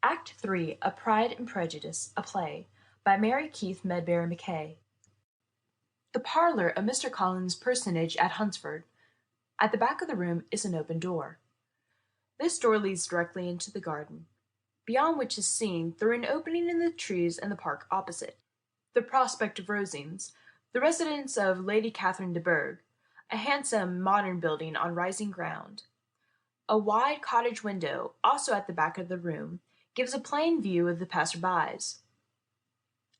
Act 3 of Pride and Prejudice, a play, by Mary Keith Medbery Macakaye. The parlour of Mr. Collins's personage at Hunsford. At the back of the room is an open door. This door leads directly into the garden, beyond which is seen, through an opening in the trees and the park opposite, the prospect of Rosings, the residence of Lady Catherine de Bourgh, a handsome modern building on rising ground. A wide cottage window, also at the back of the room, gives a plain view of the passer-bys.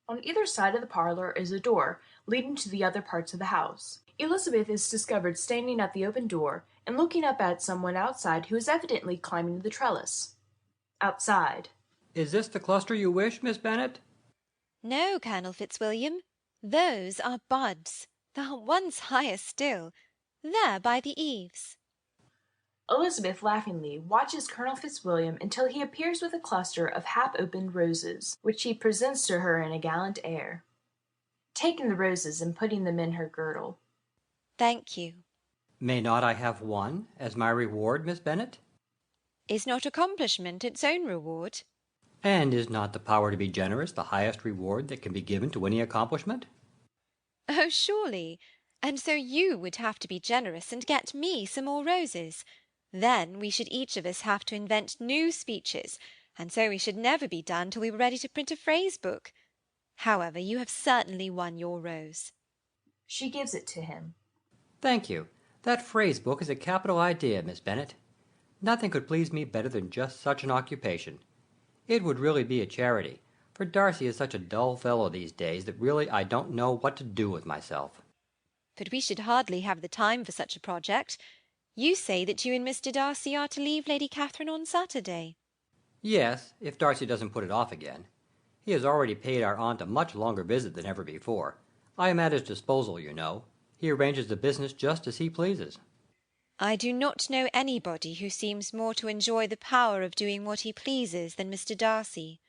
On either side of the parlour is a door leading to the other parts of the house. Elizabeth is discovered standing at the open door and looking up at someone outside who is evidently climbing the trellis. Outside. Is this the cluster you wish, Miss Bennet? No, Colonel Fitzwilliam. Those are buds. There are ones higher still. There by the eaves. Elizabeth laughingly watches Colonel Fitzwilliam until he appears with a cluster of half-opened roses, which he presents to her in a gallant air, taking the roses and putting them in her girdle. Thank you. May not I have one as my reward, Miss Bennet? Is not accomplishment its own reward? And is not the power to be generous the highest reward that can be given to any accomplishment? Oh, surely. And so you would have to be generous and get me some more roses. Then we should each of us have to invent new speeches, and so we should never be done till we were ready to print a phrase book. However, you have certainly won your rose. She gives it to him. Thank you. That phrase book is a capital idea, Miss Bennet. Nothing could please me better than just such an occupation. It would really be a charity, for Darcy is such a dull fellow these days that really I don't know what to do with myself. But we should hardly have the time for such a project. You say that you and Mr. Darcy are to leave Lady Catherine on Saturday. Yes, if Darcy doesn't put it off again. He has already paid our aunt a much longer visit than ever before. I am at his disposal, you know. He arranges the business just as he pleases. I do not know anybody who seems more to enjoy the power of doing what he pleases than Mr. Darcy.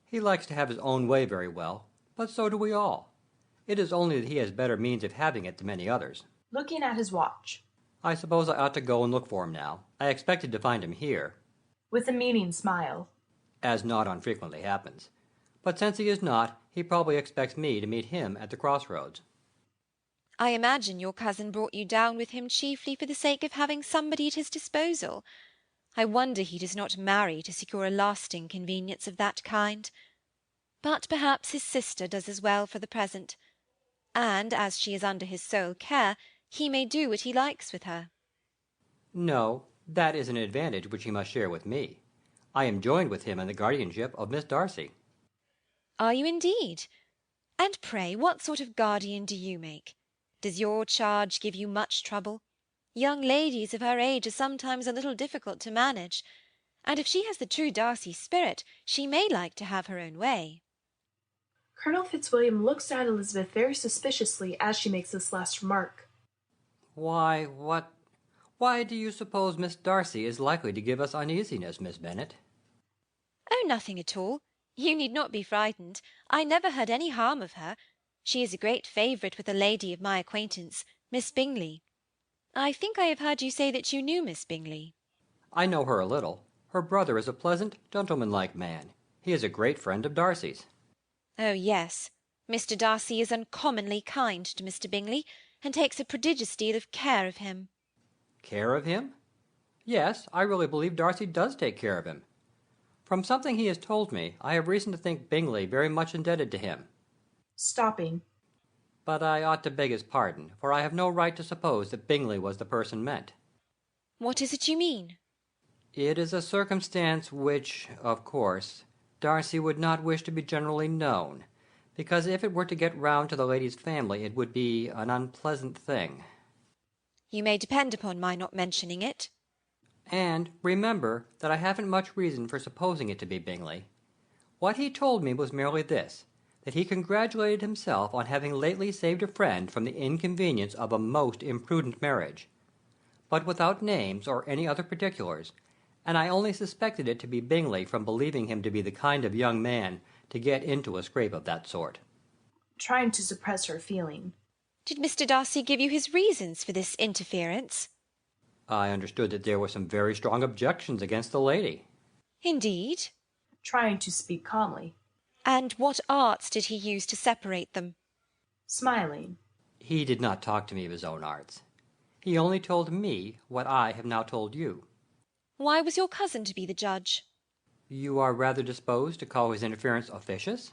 He likes to have his own way very well, but so do we all. It is only that he has better means of having it than many others. Looking at his watch. I suppose I ought to go and look for him now. I expected to find him here. With a meaning smile. As not unfrequently happens. But since he is not, he probably expects me to meet him at the crossroads. I imagine your cousin brought you down with him chiefly for the sake of having somebody at his disposal. I wonder he does not marry to secure a lasting convenience of that kind. But perhaps his sister does as well for the present, and as she is under his sole care, he may do what he likes with her. No, that is an advantage which he must share with me. I am joined with him in the guardianship of Miss Darcy. Are you indeed? And pray, what sort of guardian do you make? Does your charge give you much trouble? Young ladies of her age are sometimes a little difficult to manage, and if she has the true Darcy spirit, she may like to have her own way. Colonel Fitzwilliam looks at Elizabeth very suspiciously as she makes this last remark. Why do you suppose Miss Darcy is likely to give us uneasiness, Miss Bennet? Oh, nothing at all. You need not be frightened. I never heard any harm of her. She is a great favourite with a lady of my acquaintance, Miss Bingley. I think I have heard you say that you knew Miss Bingley. I know her a little. Her brother is a pleasant, gentlemanlike man. He is a great friend of Darcy's. Oh, yes. Mr. Darcy is uncommonly kind to Mr. Bingley, and takes a prodigious deal of care of him. Care of him? Yes, I really believe Darcy does take care of him. From something he has told me, I have reason to think Bingley very much indebted to him. Stopping. But I ought to beg his pardon, for I have no right to suppose that Bingley was the person meant. What is it you mean? It is a circumstance which, of course, Darcy would not wish to be generally known, because if it were to get round to the lady's family it would be an unpleasant thing. You may depend upon my not mentioning it. And remember that I haven't much reason for supposing it to be Bingley. What he told me was merely this, that he congratulated himself on having lately saved a friend from the inconvenience of a most imprudent marriage, but without names or any other particulars, and I only suspected it to be Bingley from believing him to be the kind of young man to get into a scrape of that sort. Trying to suppress her feeling. Did Mr. Darcy give you his reasons for this interference? I understood that there were some very strong objections against the lady. Indeed? trying to speak calmly. And what arts did he use to separate them? Smiling. He did not talk to me of his own arts. He only told me what I have now told you. Why was your cousin to be the judge? You are rather disposed to call his interference officious?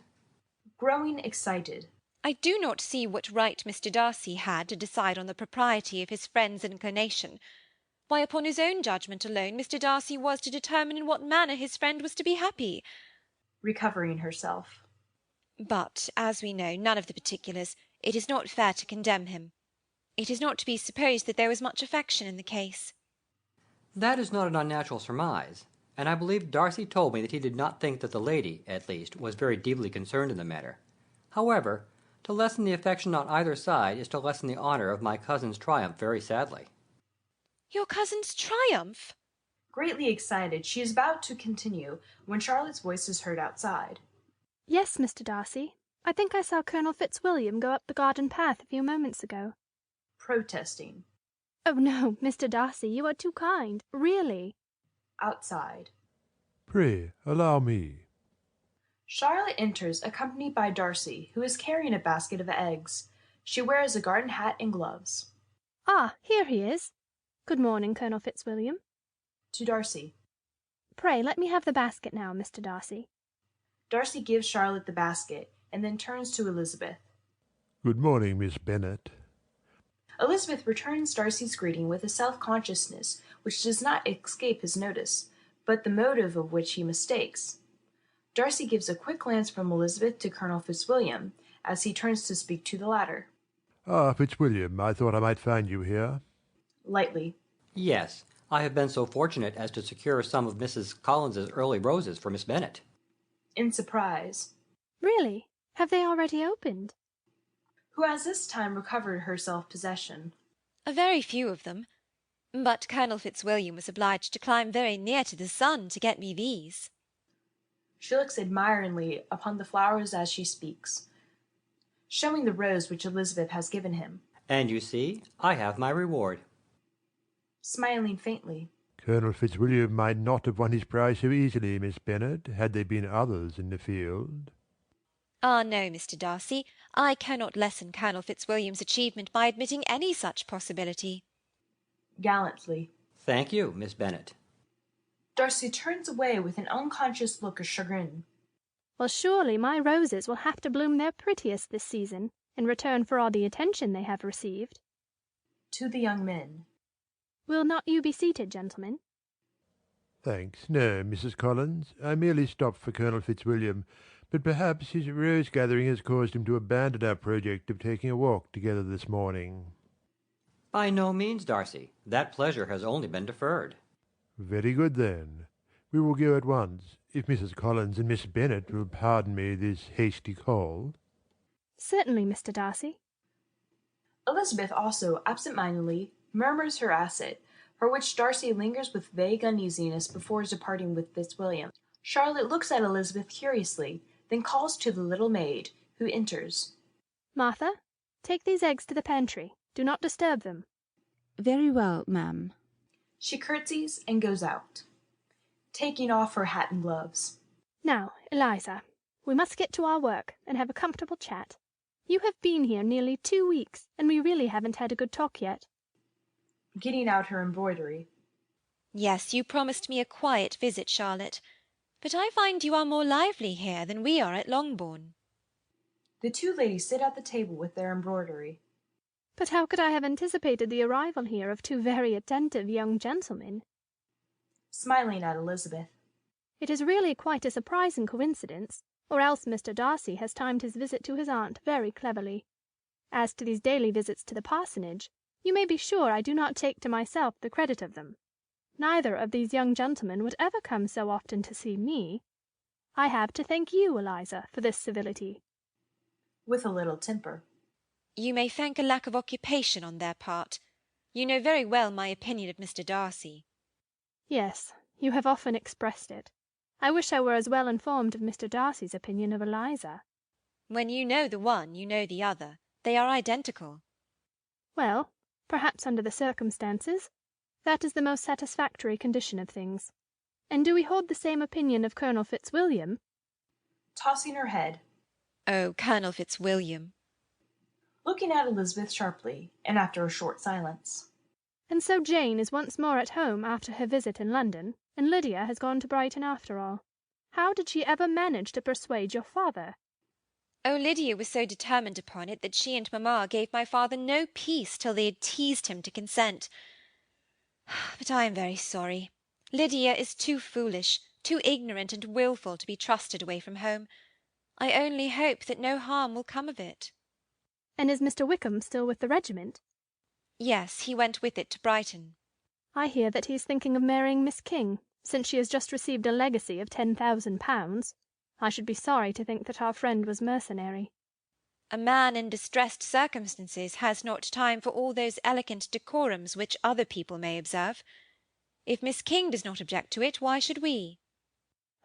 Growing excited. I do not see what right Mr. Darcy had to decide on the propriety of his friend's inclination. Why, upon his own judgment alone, Mr. Darcy was to determine in what manner his friend was to be happy. Recovering herself. But, as we know none of the particulars, it is not fair to condemn him. It is not to be supposed that there was much affection in the case. That is not an unnatural surmise, and I believe Darcy told me that he did not think that the lady, at least, was very deeply concerned in the matter. However, to lessen the affection on either side is to lessen the honour of my cousin's triumph very sadly. Your cousin's triumph? Greatly excited, she is about to continue when Charlotte's voice is heard outside. Yes, Mr. Darcy. I think I saw Colonel Fitzwilliam go up the garden path a few moments ago. Protesting. Oh, no, Mr. Darcy, you are too kind, really. Outside. Pray, allow me. Charlotte enters, accompanied by Darcy, who is carrying a basket of eggs. She wears a garden hat and gloves. Ah, here he is. Good morning, Colonel Fitzwilliam. To Darcy. Pray, let me have the basket now, Mr. Darcy. Darcy gives Charlotte the basket, and then turns to Elizabeth. Good morning, Miss Bennet. Elizabeth returns Darcy's greeting with a self-consciousness which does not escape his notice, but the motive of which he mistakes. Darcy gives a quick glance from Elizabeth to Colonel Fitzwilliam, as he turns to speak to the latter. Ah, Fitzwilliam, I thought I might find you here. Lightly. Yes, I have been so fortunate as to secure some of Mrs. Collins's early roses for Miss Bennet. In surprise. Really? Have they already opened? Who has this time recovered her self-possession. A very few of them. But Colonel Fitzwilliam was obliged to climb very near to the sun to get me these. She looks admiringly upon the flowers as she speaks, showing the rose which Elizabeth has given him. And you see, I have my reward. Smiling faintly. Colonel Fitzwilliam might not have won his prize so easily, Miss Bennet, had there been others in the field. Ah, no, Mr. Darcy, I cannot lessen Colonel Fitzwilliam's achievement by admitting any such possibility. Gallantly. Thank you, Miss Bennet. Darcy turns away with an unconscious look of chagrin. Well, surely my roses will have to bloom their prettiest this season, in return for all the attention they have received. To the young men. Will not you be seated, gentlemen? Thanks. No, Mrs. Collins. I merely stopped for Colonel Fitzwilliam, but perhaps his rose-gathering has caused him to abandon our project of taking a walk together this morning. By no means, Darcy. That pleasure has only been deferred. Very good, then. We will go at once, if Mrs. Collins and Miss Bennet will pardon me this hasty call. Certainly, Mr. Darcy. Elizabeth also, absent-mindedly, murmurs her assent, for which Darcy lingers with vague uneasiness before departing with Fitzwilliam. Charlotte looks at Elizabeth curiously, then calls to the little maid, who enters. Martha, take these eggs to the pantry. Do not disturb them. Very well, ma'am. She curtsies and goes out, taking off her hat and gloves. Now, Eliza, we must get to our work and have a comfortable chat. You have been here nearly 2 weeks, and we really haven't had a good talk yet. Getting out her embroidery. Yes, you promised me a quiet visit, Charlotte, but I find you are more lively here than we are at Longbourn. The two ladies sit at the table with their embroidery. But how could I have anticipated the arrival here of 2 very attentive young gentlemen? Smiling at Elizabeth. It is really quite a surprising coincidence, or else Mr. Darcy has timed his visit to his aunt very cleverly. As to these daily visits to the parsonage, you may be sure I do not take to myself the credit of them. Neither of these young gentlemen would ever come so often to see me. I have to thank you, Eliza, for this civility. With a little temper. You may thank a lack of occupation on their part. You know very well my opinion of Mr. Darcy. Yes, you have often expressed it. I wish I were as well informed of Mr. Darcy's opinion of Eliza. When you know the one, you know the other. They are identical. Well, perhaps under the circumstances, that is the most satisfactory condition of things. And do we hold the same opinion of Colonel Fitzwilliam? Tossing her head. Oh, Colonel Fitzwilliam. Looking at Elizabeth sharply, and after a short silence. And so Jane is once more at home after her visit in London, and Lydia has gone to Brighton after all. How did she ever manage to persuade your father? Oh, Lydia was so determined upon it that she and mamma gave my father no peace till they had teased him to consent. But I am very sorry. Lydia is too foolish, too ignorant and wilful to be trusted away from home. I only hope that no harm will come of it. And is Mr. Wickham still with the regiment? Yes, he went with it to Brighton. I hear that he is thinking of marrying Miss King, since she has just received a legacy of £10,000. I should be sorry to think that our friend was mercenary. A man in distressed circumstances has not time for all those elegant decorums which other people may observe. If Miss King does not object to it, why should we?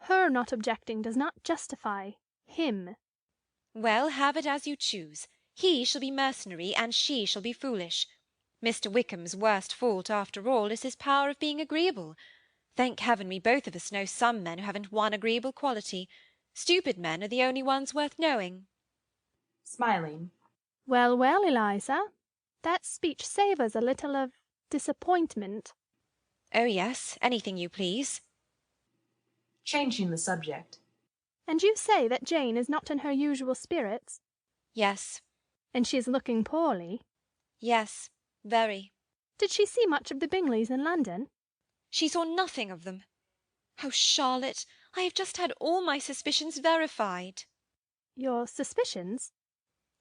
Her not objecting does not justify him. Well, have it as you choose. He shall be mercenary, and she shall be foolish. Mr. Wickham's worst fault, after all, is his power of being agreeable. Thank heaven we both of us know some men who haven't one agreeable quality. Stupid men are the only ones worth knowing. Smiling. Well, well, Eliza, that speech savours a little of disappointment. Oh, yes, anything you please. Changing the subject. And you say that Jane is not in her usual spirits? Yes. And she is looking poorly? Yes, very. Did she see much of the Bingleys in London? She saw nothing of them. Oh, Charlotte, I have just had all my suspicions verified. Your suspicions?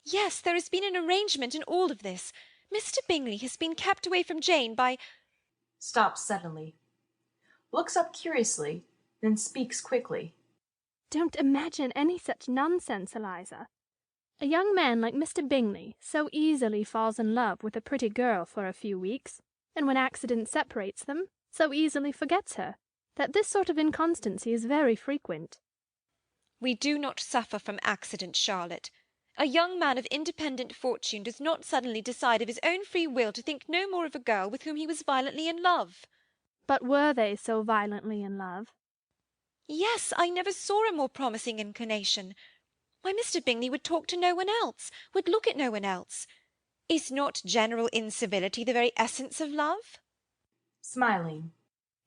Yes, there has been an arrangement in all of this. Mr. Bingley has been kept away from Jane by— Stops suddenly. Looks up curiously, then speaks quickly. Don't imagine any such nonsense, Eliza. A young man like Mr. Bingley so easily falls in love with a pretty girl for a few weeks, and when accident separates them, so easily forgets her, that this sort of inconstancy is very frequent. We do not suffer from accident, Charlotte. A young man of independent fortune does not suddenly decide of his own free will to think no more of a girl with whom he was violently in love. But were they so violently in love? Yes, I never saw a more promising inclination. Why, Mr. Bingley would talk to no one else, would look at no one else. Is not general incivility the very essence of love? Smiling.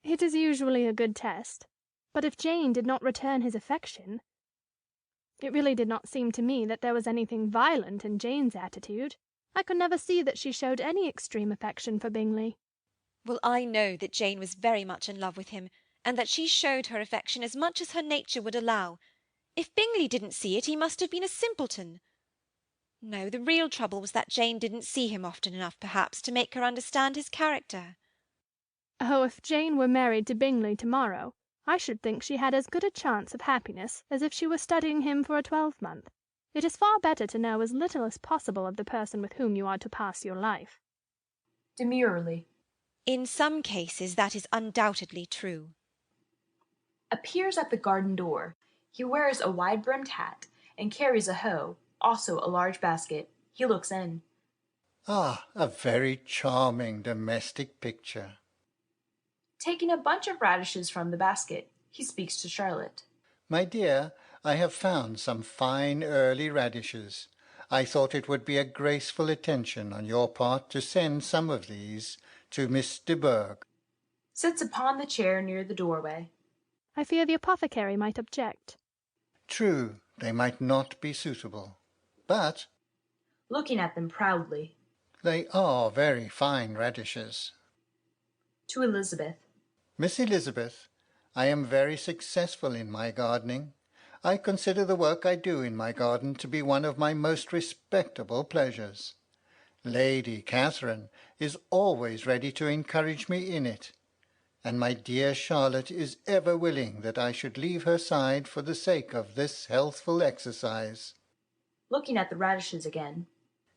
It is usually a good test. But if Jane did not return his affection— It really did not seem to me that there was anything violent in Jane's attitude. I could never see that she showed any extreme affection for Bingley. Well, I know that Jane was very much in love with him, and that she showed her affection as much as her nature would allow. If Bingley didn't see it, he must have been a simpleton. No, the real trouble was that Jane didn't see him often enough, perhaps, to make her understand his character. Oh, if Jane were married to Bingley to-morrow, I should think she had as good a chance of happiness as if she were studying him for a 12-month. It is far better to know as little as possible of the person with whom you are to pass your life. Demurely. In some cases that is undoubtedly true. Appears at the garden door. He wears a wide-brimmed hat and carries a hoe, also a large basket. He looks in. Ah, a very charming domestic picture. Taking a bunch of radishes from the basket, he speaks to Charlotte. My dear, I have found some fine early radishes. I thought it would be a graceful attention on your part to send some of these to Miss de Bourgh. Sits upon the chair near the doorway. I fear the apothecary might object. True, they might not be suitable, but Looking at them proudly. they are very fine radishes. To Elizabeth. Miss Elizabeth, I am very successful in my gardening. I consider the work I do in my garden to be one of my most respectable pleasures. Lady Catherine is always ready to encourage me in it, and my dear Charlotte is ever willing that I should leave her side for the sake of this healthful exercise. Looking at the radishes again.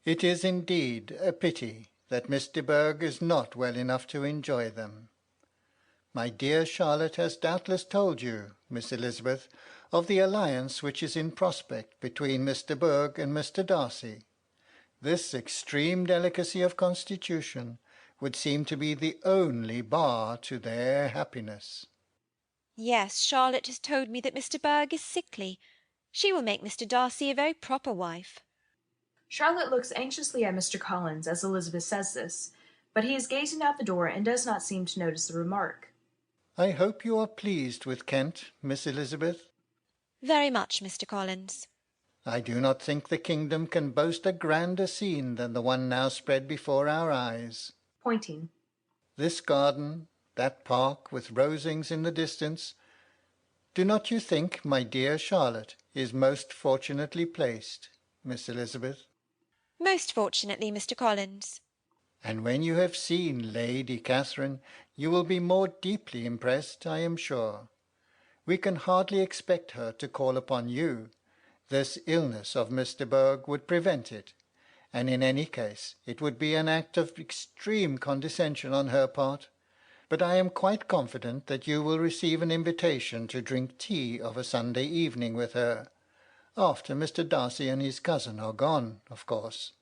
It is indeed a pity that Miss de Bourgh is not well enough to enjoy them. My dear Charlotte has doubtless told you, Miss Elizabeth, of the alliance which is in prospect between Miss de Bourgh and Mr. Darcy. This extreme delicacy of constitution would seem to be the only bar to their happiness. Yes, Charlotte has told me that Mr. Berg is sickly. She will make Mr. Darcy a very proper wife. Charlotte looks anxiously at Mr. Collins as Elizabeth says this, but he is gazing out the door and does not seem to notice the remark. I hope you are pleased with Kent, Miss Elizabeth. Very much, Mr. Collins. I do not think the kingdom can boast a grander scene than the one now spread before our eyes. Pointing. This garden, that park with rosings in the distance, do not you think my dear Charlotte is most fortunately placed, Miss Elizabeth? Most fortunately, Mr. Collins. And when you have seen Lady Catherine, you will be more deeply impressed, I am sure. We can hardly expect her to call upon you. This illness of Mr. Berg would prevent it, and in any case it would be an act of extreme condescension on her part. But I am quite confident that you will receive an invitation to drink tea of a Sunday evening with her, after Mr. Darcy and his cousin are gone, of course.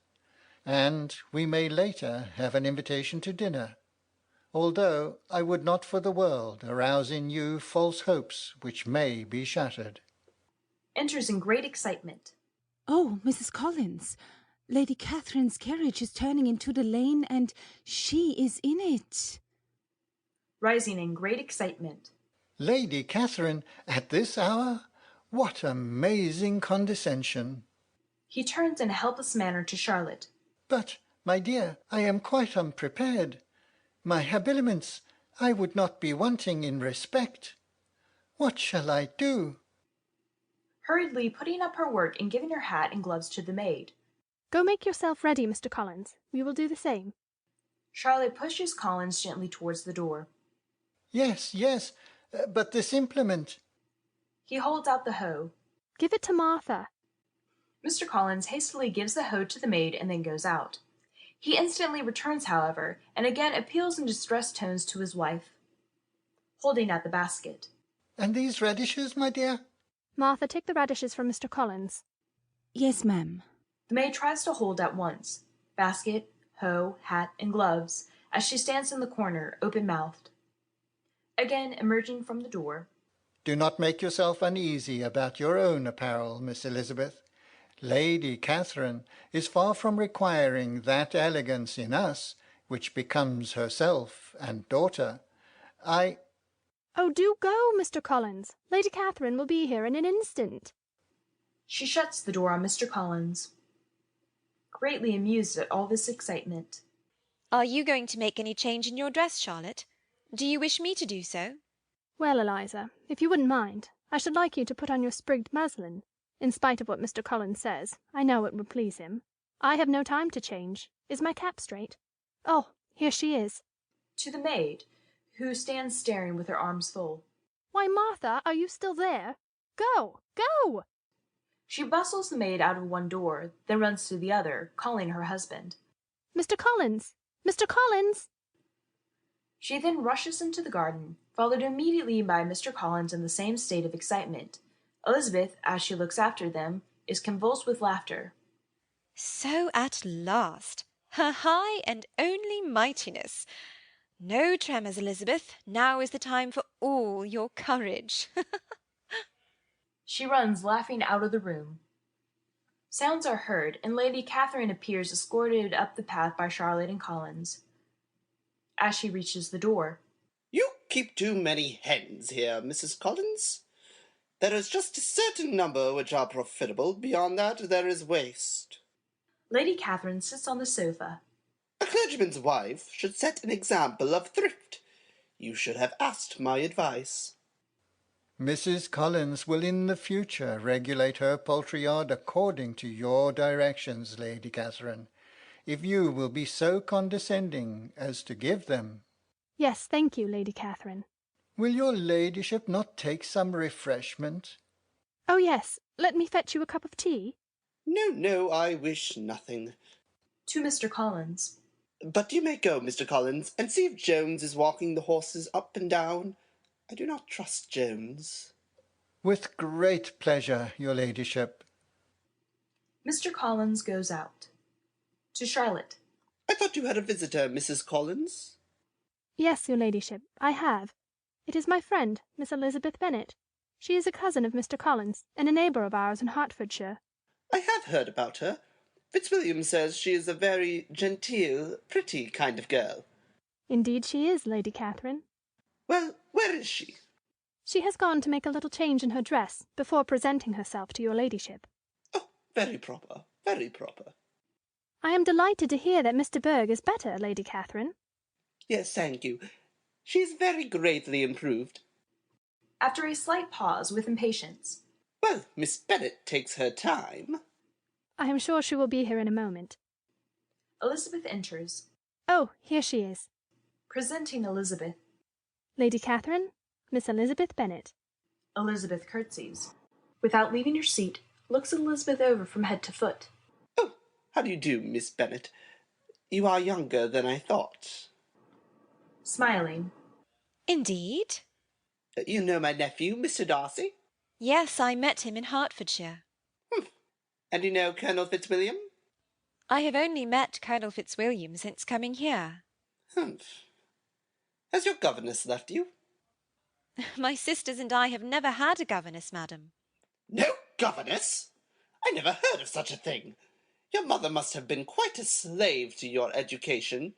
And we may later have an invitation to dinner, although I would not for the world arouse in you false hopes which may be shattered. Enters in great excitement. Oh, Mrs. Collins, Lady Catherine's carriage is turning into the lane, and she is in it. Rising in great excitement. Lady Catherine, at this hour? What amazing condescension! He turns in a helpless manner to Charlotte. But, my dear, I am quite unprepared. My habiliments, I would not be wanting in respect. What shall I do? Hurriedly putting up her work and giving her hat and gloves to the maid. Go make yourself ready, Mr. Collins. We will do the same. Charlotte pushes Collins gently towards the door. Yes, yes, but this implement. He holds out the hoe. Give it to Martha. Mr. Collins hastily gives the hoe to the maid and then goes out. He instantly returns, however, and again appeals in distressed tones to his wife, holding out the basket. And these radishes, my dear? Martha, take the radishes from Mr. Collins. Yes, ma'am. The maid tries to hold at once basket, hoe, hat, and gloves, as she stands in the corner, open-mouthed. Again emerging from the door. Do not make yourself uneasy about your own apparel, Miss Elizabeth. Lady Catherine is far from requiring that elegance in us which becomes herself and daughter. Oh, do go, Mr. Collins. Lady Catherine will be here in an instant. She shuts the door on Mr. Collins, greatly amused at all this excitement. Are you going to make any change in your dress, Charlotte? Do you wish me to do so? Well, Eliza, if you wouldn't mind, I should like you to put on your sprigged muslin. In spite of what Mr. Collins says, I know it would please him. I have no time to change. Is my cap straight? Oh, here she is. To the maid, who stands staring with her arms full. Why, Martha, are you still there? Go! Go! She bustles the maid out of one door, then runs to the other, calling her husband. Mr. Collins! Mr. Collins! She then rushes into the garden, followed immediately by Mr. Collins in the same state of excitement. Elizabeth, as she looks after them, is convulsed with laughter. So at last! Her high and only mightiness! No tremors, Elizabeth. Now is the time for all your courage. She runs laughing out of the room. Sounds are heard, and Lady Catherine appears escorted up the path by Charlotte and Collins. As she reaches the door. You keep too many hens here, Mrs. Collins. There is just a certain number which are profitable. Beyond that, there is waste. Lady Catherine sits on the sofa. A clergyman's wife should set an example of thrift. You should have asked my advice. Mrs. Collins will in the future regulate her poultry yard according to your directions, Lady Catherine, if you will be so condescending as to give them. Yes, thank you, Lady Catherine. Will your ladyship not take some refreshment? Oh, yes. Let me fetch you a cup of tea. No, no, I wish nothing. To Mr. Collins. But you may go, Mr. Collins, and see if Jones is walking the horses up and down. I do not trust Jones. With great pleasure, your ladyship. Mr. Collins goes out. To Charlotte. I thought you had a visitor, Mrs. Collins. Yes, your ladyship, I have. It is my friend, Miss Elizabeth Bennet. She is a cousin of Mr. Collins, and a neighbour of ours in Hertfordshire. I have heard about her. Fitzwilliam says she is a very genteel, pretty kind of girl. Indeed she is, Lady Catherine. Well, where is she? She has gone to make a little change in her dress before presenting herself to your ladyship. Oh, very proper, very proper. I am delighted to hear that Mr. Berg is better, Lady Catherine. Yes, thank you. She is very greatly improved. After a slight pause with impatience. Well, Miss Bennet takes her time. I am sure she will be here in a moment. Elizabeth enters. Oh, here she is. Presenting Elizabeth. Lady Catherine, Miss Elizabeth Bennet. Elizabeth curtsies. Without leaving her seat, looks Elizabeth over from head to foot. Oh, how do you do, Miss Bennet? You are younger than I thought. Smiling. Indeed? You know my nephew, Mr. Darcy? Yes, I met him in Hertfordshire. And you know Colonel Fitzwilliam? I have only met Colonel Fitzwilliam since coming here. Humph. Has your governess left you? My sisters and I have never had a governess, madam. No governess? I never heard of such a thing. Your mother must have been quite a slave to your education.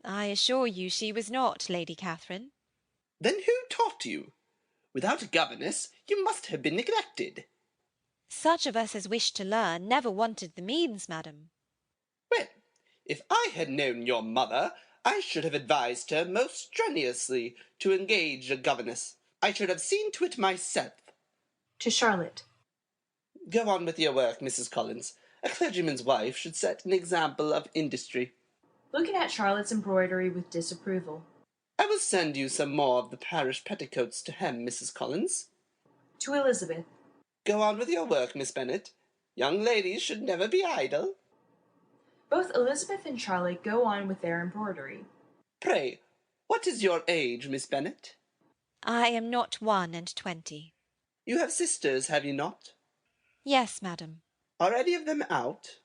I assure you she was not, Lady Catherine. Then who taught you? Without a governess, you must have been neglected. Such of us as wished to learn never wanted the means, madam. Well, if I had known your mother, I should have advised her most strenuously to engage a governess. I should have seen to it myself. To Charlotte. Go on with your work, Mrs. Collins. A clergyman's wife should set an example of industry. Looking at Charlotte's embroidery with disapproval. I will send you some more of the parish petticoats to hem, Mrs. Collins. To Elizabeth. Go on with your work, Miss Bennet. Young ladies should never be idle. Both Elizabeth and Charlotte go on with their embroidery. Pray, what is your age, Miss Bennet? I am not 21. You have sisters, have you not? Yes, madam. Are any of them out?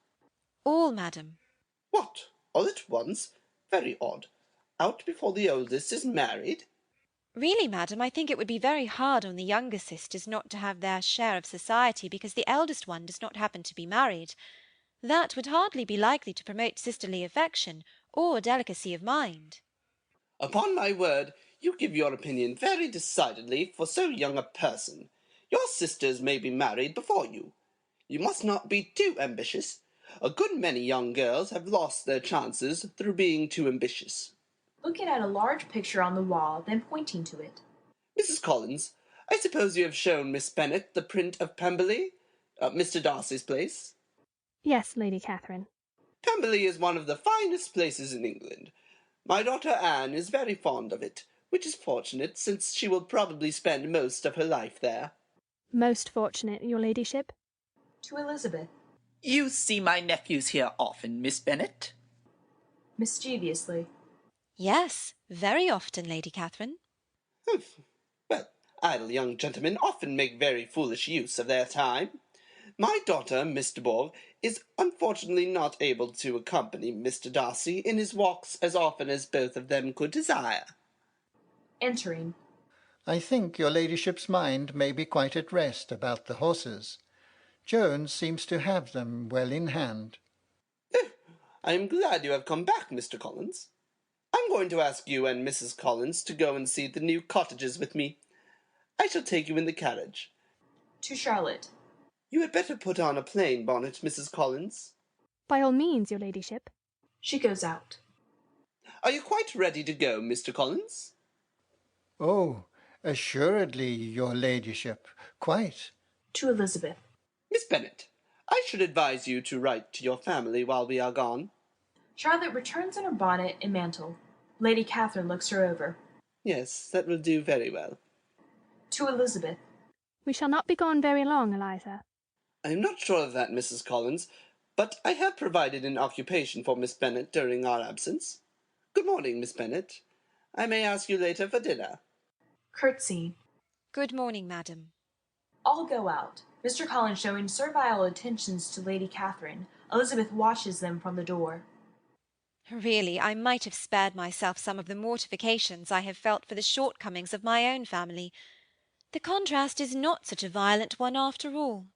All, madam. What? All at once? Very odd. Out before the oldest is married? Really, madam, I think it would be very hard on the younger sisters not to have their share of society because the eldest one does not happen to be married. That would hardly be likely to promote sisterly affection or delicacy of mind. Upon my word, you give your opinion very decidedly for so young a person. Your sisters may be married before you. You must not be too ambitious. A good many young girls have lost their chances through being too ambitious. Looking at a large picture on the wall, then pointing to it. Mrs. Collins, I suppose you have shown Miss Bennet the print of Pemberley, Mr. Darcy's place? Yes, Lady Catherine. Pemberley is one of the finest places in England. My daughter Anne is very fond of it, which is fortunate, since she will probably spend most of her life there. Most fortunate, your ladyship. To Elizabeth. You see my nephews here often, Miss Bennet? Mischievously. Yes, very often, Lady Catherine. Humph. Well, idle young gentlemen often make very foolish use of their time. My daughter, Miss de Bourgh, is unfortunately not able to accompany Mr. Darcy in his walks as often as both of them could desire. Entering. I think your ladyship's mind may be quite at rest about the horses. Jones seems to have them well in hand. Oh, I am glad you have come back, Mr. Collins. I'm going to ask you and Mrs. Collins to go and see the new cottages with me. I shall take you in the carriage. To Charlotte. You had better put on a plain bonnet, Mrs. Collins. By all means, your ladyship. She goes out. Are you quite ready to go, Mr. Collins? Oh, assuredly, your ladyship, quite. To Elizabeth. Miss Bennet, I should advise you to write to your family while we are gone. Charlotte returns in her bonnet and mantle. Lady Catherine looks her over. Yes, that will do very well. To Elizabeth. We shall not be gone very long, Eliza. I am not sure of that, Mrs. Collins, but I have provided an occupation for Miss Bennet during our absence. Good morning, Miss Bennet. I may ask you later for dinner. Curtsy. Good morning, madam. All go out. Mr. Collins showing servile attentions to Lady Catherine. Elizabeth watches them from the door. Really, I might have spared myself some of the mortifications I have felt for the shortcomings of my own family. The contrast is not such a violent one after all.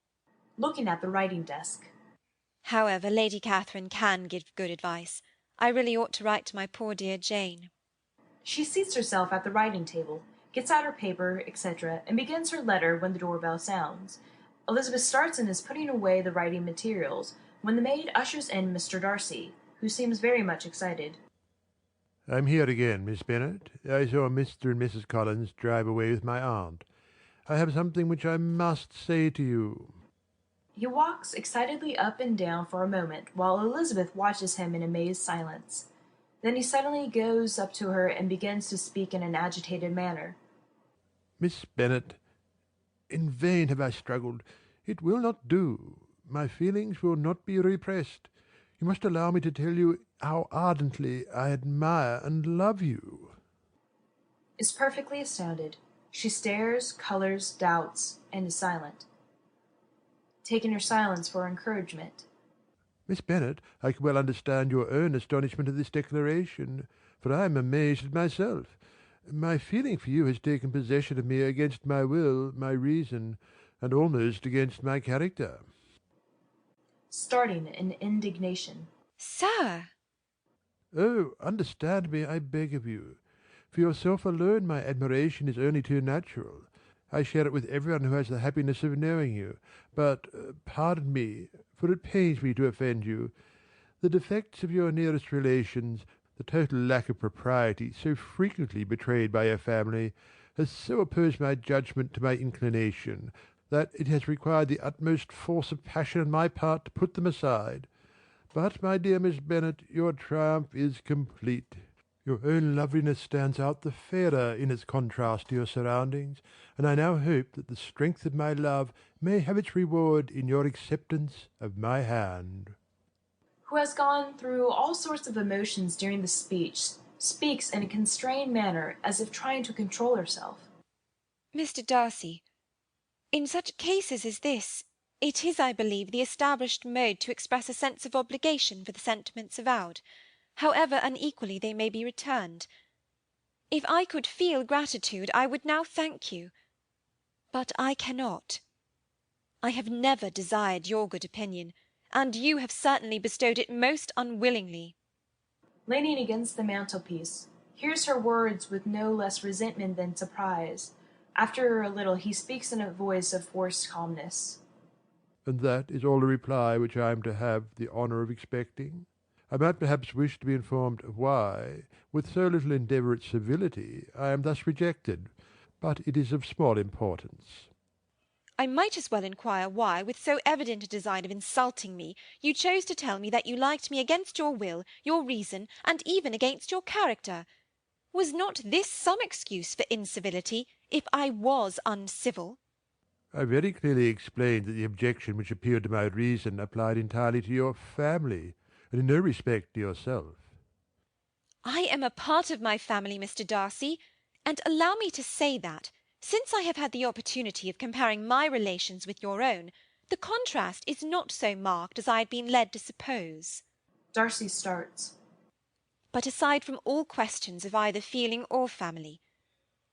Looking at the writing desk. However, Lady Catherine can give good advice. I really ought to write to my poor dear Jane. She seats herself at the writing table, gets out her paper, etc., and begins her letter when the doorbell sounds. Elizabeth starts and is putting away the writing materials when the maid ushers in Mr. Darcy, who seems very much excited. I'm here again, Miss Bennet. I saw Mr. and Mrs. Collins drive away with my aunt. I have something which I must say to you. He walks excitedly up and down for a moment, while Elizabeth watches him in amazed silence. Then he suddenly goes up to her and begins to speak in an agitated manner. Miss Bennet, in vain have I struggled. It will not do. My feelings will not be repressed. You must allow me to tell you how ardently I admire and love you. Is perfectly astounded. She stares, colours, doubts, and is silent, taking her silence for encouragement. Miss Bennet, I can well understand your own astonishment at this declaration, for I am amazed at myself. My feeling for you has taken possession of me against my will, my reason, and almost against my character. Starting in indignation. Sir! Oh, understand me, I beg of you. For yourself alone my admiration is only too natural. I share it with everyone who has the happiness of knowing you. But, pardon me, for it pains me to offend you. The defects of your nearest relations, the total lack of propriety so frequently betrayed by your family, has so opposed my judgment to my inclination, that it has required the utmost force of passion on my part to put them aside. But, my dear Miss Bennet, your triumph is complete. Your own loveliness stands out the fairer in its contrast to your surroundings, and I now hope that the strength of my love may have its reward in your acceptance of my hand. Who has gone through all sorts of emotions during the speech, speaks in a constrained manner as if trying to control herself. Mr. Darcy, in such cases as this, it is, I believe, the established mode to express a sense of obligation for the sentiments avowed, however unequally they may be returned. If I could feel gratitude, I would now thank you. But I cannot. I have never desired your good opinion, and you have certainly bestowed it most unwillingly. Leaning against the mantelpiece, hears her words with no less resentment than surprise. After a little he speaks in a voice of forced calmness. And that is all the reply which I am to have the honour of expecting? I might perhaps wish to be informed why, with so little endeavour at civility, I am thus rejected, but it is of small importance. I might as well inquire why, with so evident a design of insulting me, you chose to tell me that you liked me against your will, your reason, and even against your character. Was not this some excuse for incivility, if I was uncivil? I very clearly explained that the objection which appealed to my reason applied entirely to your family, and in no respect to yourself. I am a part of my family, Mr. Darcy, and allow me to say that, since I have had the opportunity of comparing my relations with your own, the contrast is not so marked as I had been led to suppose. Darcy starts. But aside from all questions of either feeling or family,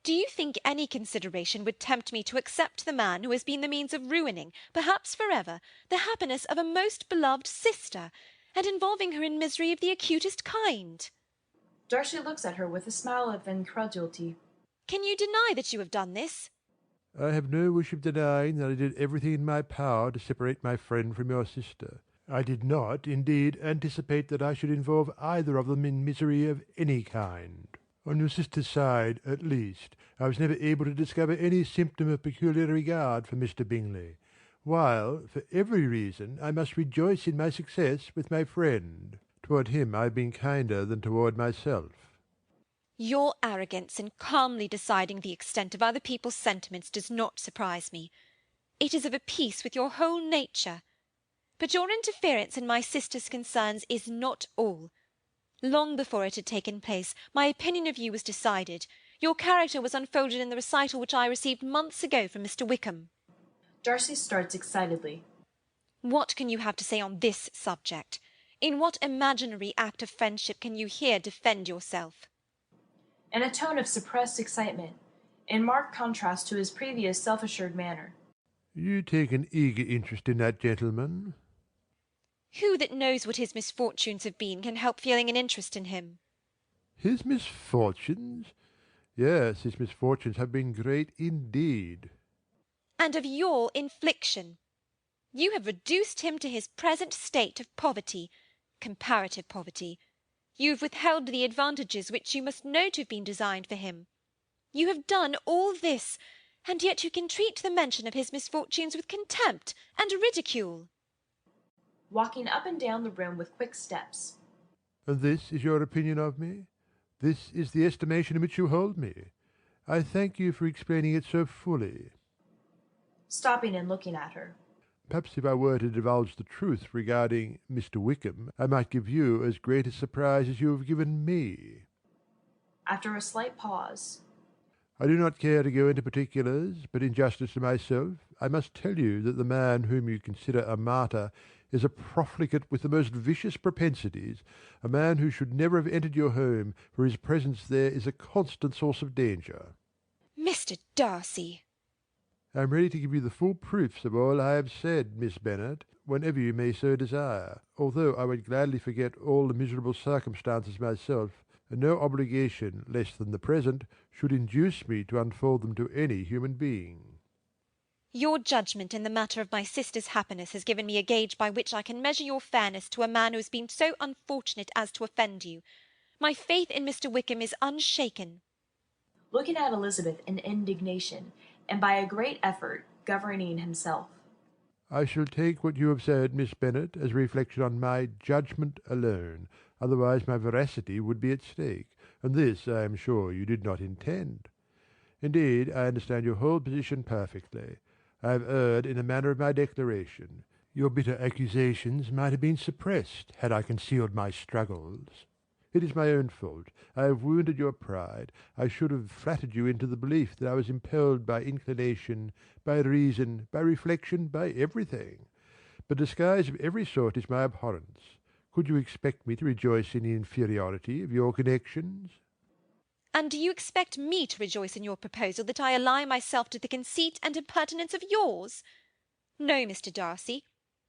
do you think any consideration would tempt me to accept the man who has been the means of ruining, perhaps for ever, the happiness of a most beloved sister, and involving her in misery of the acutest kind? Darcy looks at her with a smile of incredulity. Can you deny that you have done this? I have no wish of denying that I did everything in my power to separate my friend from your sister. I did not, indeed, anticipate that I should involve either of them in misery of any kind. On your sister's side, at least, I was never able to discover any symptom of peculiar regard for Mr. Bingley, while, for every reason, I must rejoice in my success with my friend. Toward him I have been kinder than toward myself. Your arrogance in calmly deciding the extent of other people's sentiments does not surprise me. It is of a piece with your whole nature. But your interference in my sister's concerns is not all. Long before it had taken place, my opinion of you was decided. Your character was unfolded in the recital which I received months ago from Mr. Wickham. Darcy starts excitedly. What can you have to say on this subject? In what imaginary act of friendship can you here defend yourself? In a tone of suppressed excitement, in marked contrast to his previous self-assured manner. You take an eager interest in that gentleman? Who that knows what his misfortunes have been can help feeling an interest in him? His misfortunes? Yes, his misfortunes have been great indeed. And of your infliction. You have reduced him to his present state of poverty, comparative poverty. You have withheld the advantages which you must know to have been designed for him. You have done all this, and yet you can treat the mention of his misfortunes with contempt and ridicule. Walking up and down the room with quick steps. And this is your opinion of me? This is the estimation in which you hold me? I thank you for explaining it so fully. Stopping and looking at her. Perhaps if I were to divulge the truth regarding Mr. Wickham, I might give you as great a surprise as you have given me. After a slight pause. I do not care to go into particulars, but in justice to myself, I must tell you that the man whom you consider a martyr is a profligate with the most vicious propensities, a man who should never have entered your home, for his presence there is a constant source of danger. Mr. Darcy! I am ready to give you the full proofs of all I have said, Miss Bennet, whenever you may so desire, although I would gladly forget all the miserable circumstances myself, and no obligation less than the present should induce me to unfold them to any human being. Your judgment in the matter of my sister's happiness has given me a gauge by which I can measure your fairness to a man who has been so unfortunate as to offend you. My faith in Mr. Wickham is unshaken. Looking at Elizabeth in indignation, and by a great effort governing himself. I shall take what you have said, Miss Bennet, as a reflection on my judgment alone, otherwise my veracity would be at stake, and this I am sure you did not intend. Indeed, I understand your whole position perfectly. I have erred in the manner of my declaration. Your bitter accusations might have been suppressed had I concealed my struggles. It is my own fault. I have wounded your pride. I should have flattered you into the belief that I was impelled by inclination, by reason, by reflection, by everything. But disguise of every sort is my abhorrence. Could you expect me to rejoice in the inferiority of your connections? And do you expect me to rejoice in your proposal that I ally myself to the conceit and impertinence of yours? No, Mr. Darcy.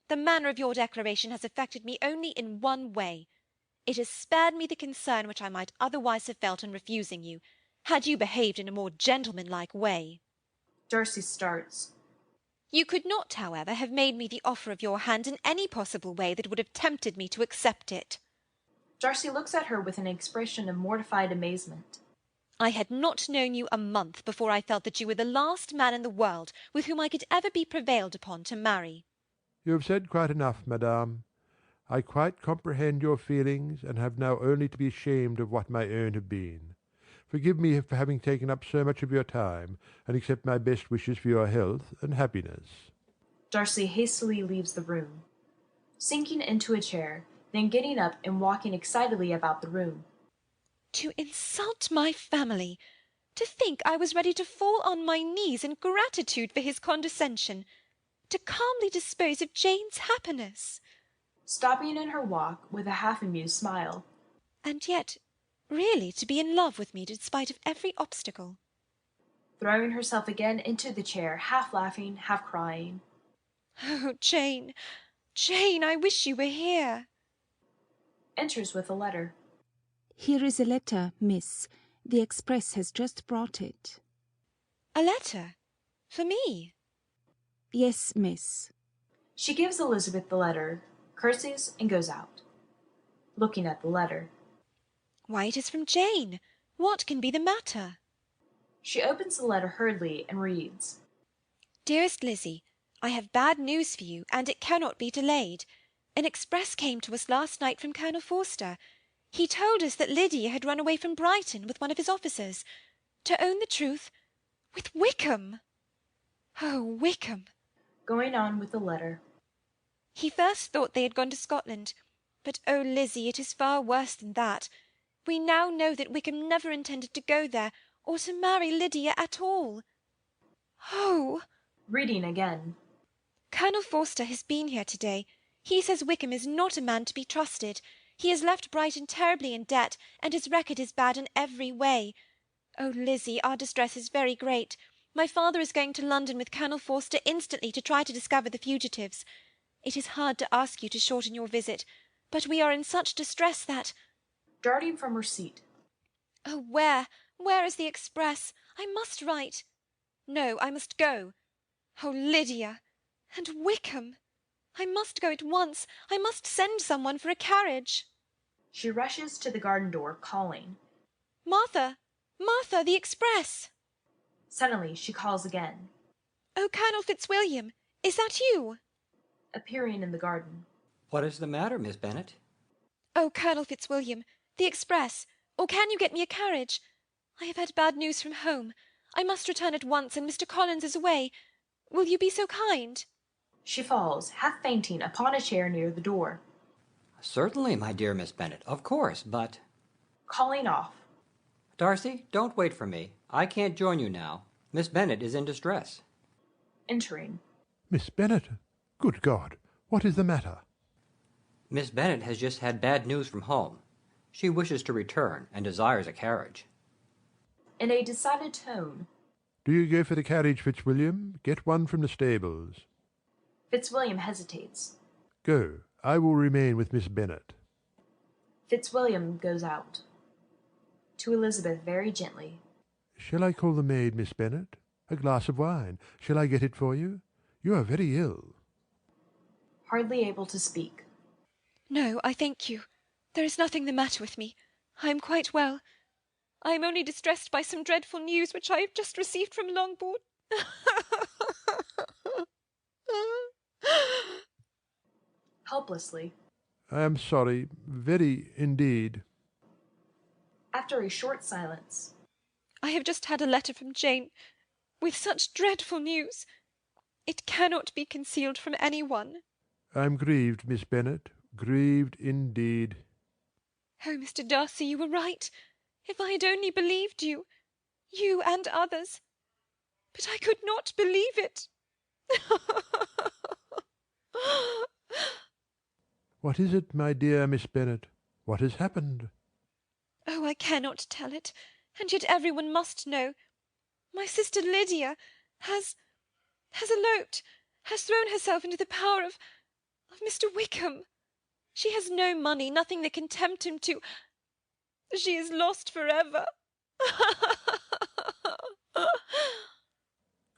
The manner of your declaration has affected me only in one way. It has spared me the concern which I might otherwise have felt in refusing you, had you behaved in a more gentlemanlike way. Darcy starts. You could not, however, have made me the offer of your hand in any possible way that would have tempted me to accept it. Darcy looks at her with an expression of mortified amazement. I had not known you a month before I felt that you were the last man in the world with whom I could ever be prevailed upon to marry. You have said quite enough, madame. I quite comprehend your feelings, and have now only to be ashamed of what my own have been. Forgive me for having taken up so much of your time, and accept my best wishes for your health and happiness. Darcy hastily leaves the room, sinking into a chair, then getting up and walking excitedly about the room. To insult my family! To think I was ready to fall on my knees in gratitude for his condescension! To calmly dispose of Jane's happiness! Stopping in her walk with a half-amused smile. And yet, really to be in love with me despite of every obstacle. Throwing herself again into the chair, half laughing, half crying. Oh, Jane, Jane, I wish you were here. Enters with a letter. Here is a letter, miss. The express has just brought it. A letter? For me? Yes, miss. She gives Elizabeth the letter, curtsies, and goes out. Looking at the letter. Why, it is from Jane. What can be the matter? She opens the letter hurriedly and reads. Dearest Lizzie, I have bad news for you, and it cannot be delayed. An express came to us last night from Colonel Forster. He told us that Lydia had run away from Brighton with one of his officers. To own the truth, with Wickham. Oh, Wickham! Going on with the letter. He first thought they had gone to Scotland. But, oh, Lizzie, it is far worse than that. We now know that Wickham never intended to go there, or to marry Lydia at all. Oh! Reading again. Colonel Forster has been here to-day. He says Wickham is not a man to be trusted. He has left Brighton terribly in debt, and his record is bad in every way. Oh, Lizzie, our distress is very great. My father is going to London with Colonel Forster instantly to try to discover the fugitives. It is hard to ask you to shorten your visit, but we are in such distress that— Darting from her seat. Oh, where is the express? I must write. No, I must go. Oh, Lydia! And Wickham! I must go at once. I must send someone for a carriage. She rushes to the garden door, calling. Martha! Martha, the express! Suddenly she calls again. Oh, Colonel Fitzwilliam, is that you? Appearing in the garden. What is the matter, Miss Bennet? Oh, Colonel Fitzwilliam, the express, or can you get me a carriage? I have had bad news from home. I must return at once, and Mr. Collins is away. Will you be so kind? She falls, half fainting, upon a chair near the door. Certainly, my dear Miss Bennet, of course, but— Calling off. Darcy, don't wait for me. I can't join you now. Miss Bennet is in distress. Entering. Miss Bennet? Good God! What is the matter? Miss Bennet has just had bad news from home. She wishes to return, and desires a carriage. In a decided tone. Do you go for the carriage, Fitzwilliam? Get one from the stables. Fitzwilliam hesitates. Go. I will remain with Miss Bennet. Fitzwilliam goes out. To Elizabeth very gently. Shall I call the maid, Miss Bennet? A glass of wine. Shall I get it for you? You are very ill. Hardly able to speak. No, I thank you. There is nothing the matter with me. I am quite well. I am only distressed by some dreadful news which I have just received from Longbourn. Helplessly. I am sorry, very indeed. After a short silence. I have just had a letter from Jane, with such dreadful news. It cannot be concealed from any one. I am grieved, Miss Bennet, grieved indeed. Oh, Mr. Darcy, you were right. If I had only believed you, you and others. But I could not believe it. What is it, my dear Miss Bennet? What has happened? Oh, I cannot tell it, and yet everyone must know. My sister Lydia has eloped, has thrown herself into the power of Mr. Wickham. She has no money, nothing that can tempt him to— She is lost forever.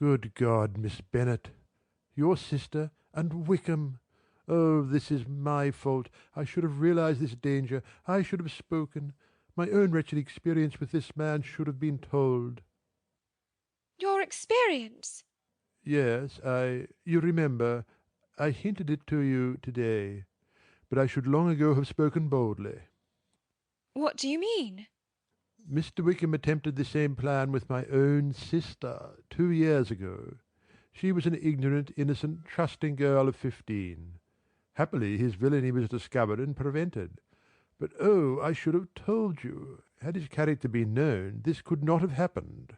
Good God, Miss Bennet! Your sister and Wickham! Oh, this is my fault. I should have realized this danger. I should have spoken. My own wretched experience with this man should have been told. Your experience? Yes, you remember, I hinted it to you today. But I should long ago have spoken boldly. What do you mean? Mr. Wickham attempted the same plan with my own sister 2 years ago. She was an ignorant, innocent, trusting girl of 15. Happily his villainy was discovered and prevented. But oh, I should have told you. Had his character been known, this could not have happened.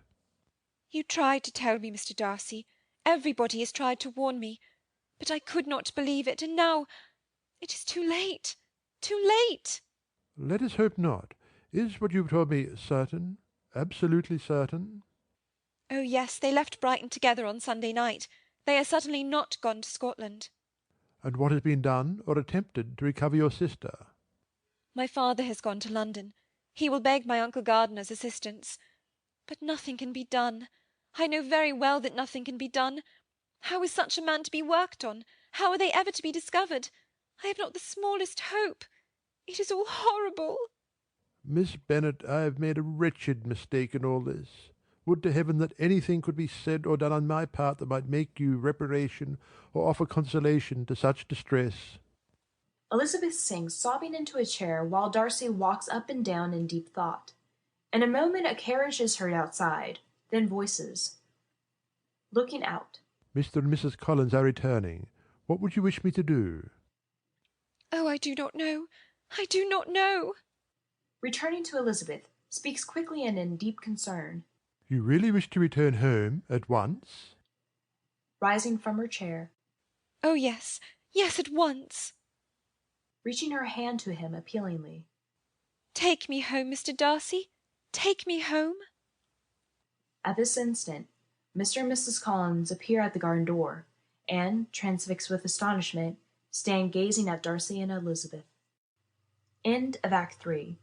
You tried to tell me, Mr. Darcy. Everybody has tried to warn me. But I could not believe it, and now it is too late. Too late! Let us hope not. Is what you've told me certain? Absolutely certain? Oh, yes, they left Brighton together on Sunday night. They are certainly not gone to Scotland. And what has been done or attempted to recover your sister? My father has gone to London. He will beg my Uncle Gardiner's assistance. But nothing can be done. I know very well that nothing can be done. How is such a man to be worked on? How are they ever to be discovered? I have not the smallest hope. It is all horrible. Miss Bennet, I have made a wretched mistake in all this. Would to heaven that anything could be said or done on my part that might make you reparation or offer consolation to such distress. Elizabeth sinks sobbing into a chair while Darcy walks up and down in deep thought. In a moment a carriage is heard outside, then voices. Looking out. Mr. and Mrs. Collins are returning. What would you wish me to do? Oh, I do not know. I do not know. Returning to Elizabeth, speaks quickly and in deep concern. You really wish to return home at once? Rising from her chair. Oh, yes, yes, at once. reaching her hand to him appealingly. Take me home, Mr. Darcy. Take me home. At this instant, Mr. and Mrs. Collins appear at the garden door, and, transfixed with astonishment, stand gazing at Darcy and Elizabeth. End of Act 3.